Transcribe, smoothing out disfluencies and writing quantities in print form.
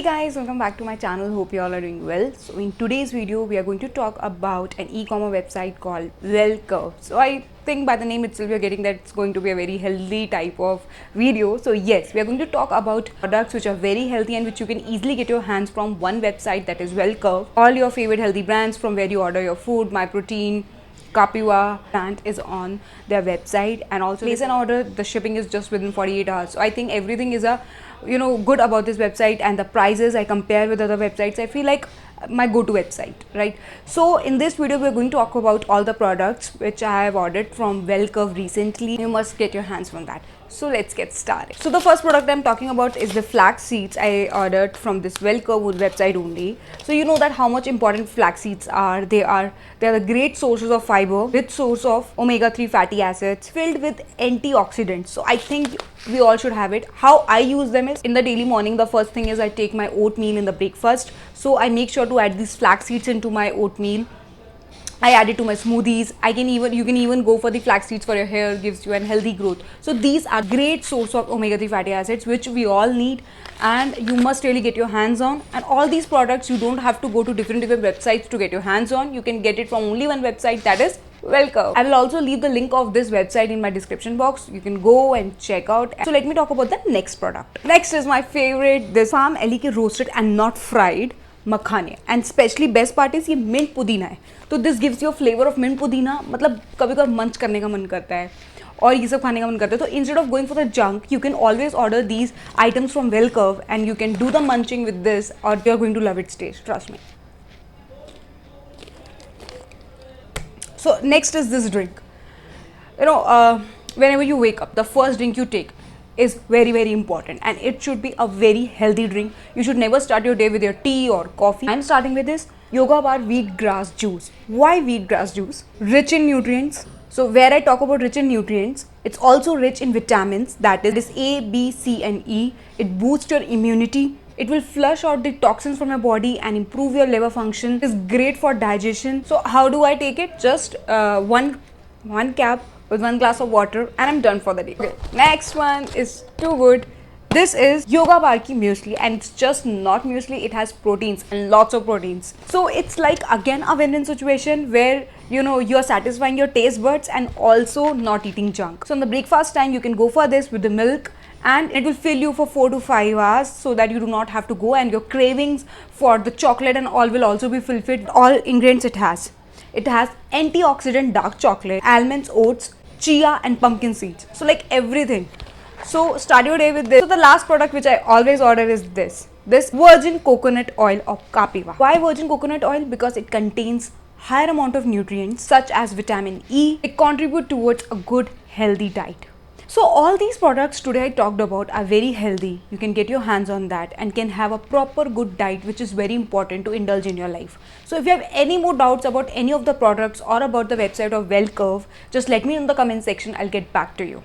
Hey guys, welcome back to my channel. Hope you all are doing well. So in today's video we are going to talk about an e-commerce website called WellCurve. So I think by the name itself you're getting that it's going to be a very healthy type of video. So yes, we are going to talk about products which are very healthy and which you can easily get your hands from one website, that is WellCurve. All your favorite healthy brands from where you order your food, My Protein, Kapiwa brand is on their website, and also place an order, the shipping is just within 48 hours. So I think everything is a good about this website, and the prices I compare with other websites, I feel like my go-to website, right? So in this video we're going to talk about all the products which I have ordered from WellCurve recently. You must get your hands from that. So let's get started. So the first product I'm talking about is the Flax Seeds. I ordered from this WellCurve website only. So you know that how much important flax seeds are. They are the great sources of fiber, rich source of omega-3 fatty acids, filled with antioxidants. So I think we all should have it. How I use them is in the daily morning. The first thing is I take my oatmeal in the breakfast. So I make sure to add these flax seeds into my oatmeal. I add it to my smoothies. You can even go for the flax seeds for your hair, gives you a healthy growth. So these are great source of omega-3 fatty acids which we all need, and you must really get your hands on. And all these products you don't have to go to different websites to get your hands on. You can get it from only one website, that is WellCurve. I will also leave the link of this website in my description box. You can go and check out. So let me talk about the next product. Next is my favorite, this Farm Ali ke roasted and not fried मखाने, and specially best part is ये mint पुदीना है. तो this gives you flavour of mint पुदीना. मतलब कभी कभी मंच करने का मन करता है और ये सब खाने का मन करता है, तो instead of going for the junk you can always order these items from WellCurve and you can do the munching with this, और you are going to love its taste, trust me. So next is this drink. Whenever you wake up, the first drink you take is very important, and it should be a very healthy drink. You should never start your day with your tea or coffee. I'm starting with this Yoga Bar wheatgrass juice. Why wheatgrass juice? Rich in nutrients. So where I talk about rich in nutrients, it's also rich in vitamins, that is A, B, C and E. It boosts your immunity. It will flush out the toxins from your body and improve your liver function. It is great for digestion. So how do I take it? Just one cap with 1 glass of water and I'm done for the day. Okay. Next one is too good. This is Yoga Bar ki muesli, and it's just not muesli, it has proteins and lots of proteins. So it's like again a win-win situation where you are satisfying your taste buds and also not eating junk. So in the breakfast time you can go for this with the milk, and it will fill you for 4 to 5 hours so that you do not have to go, and your cravings for the chocolate and all will also be fulfilled. All ingredients it has. It has antioxidant dark chocolate, almonds, oats, chia and pumpkin seeds. So like everything. So start your day with this. So the last product which I always order is this virgin coconut oil of Kapiwa. Why virgin coconut oil? Because it contains higher amount of nutrients such as vitamin E. It contributes towards a good healthy diet. So all these products today I talked about are very healthy. You can get your hands on that and can have a proper good diet, which is very important to indulge in your life. So if you have any more doubts about any of the products or about the website of WellCurve, just let me know in the comment section. I'll get back to you.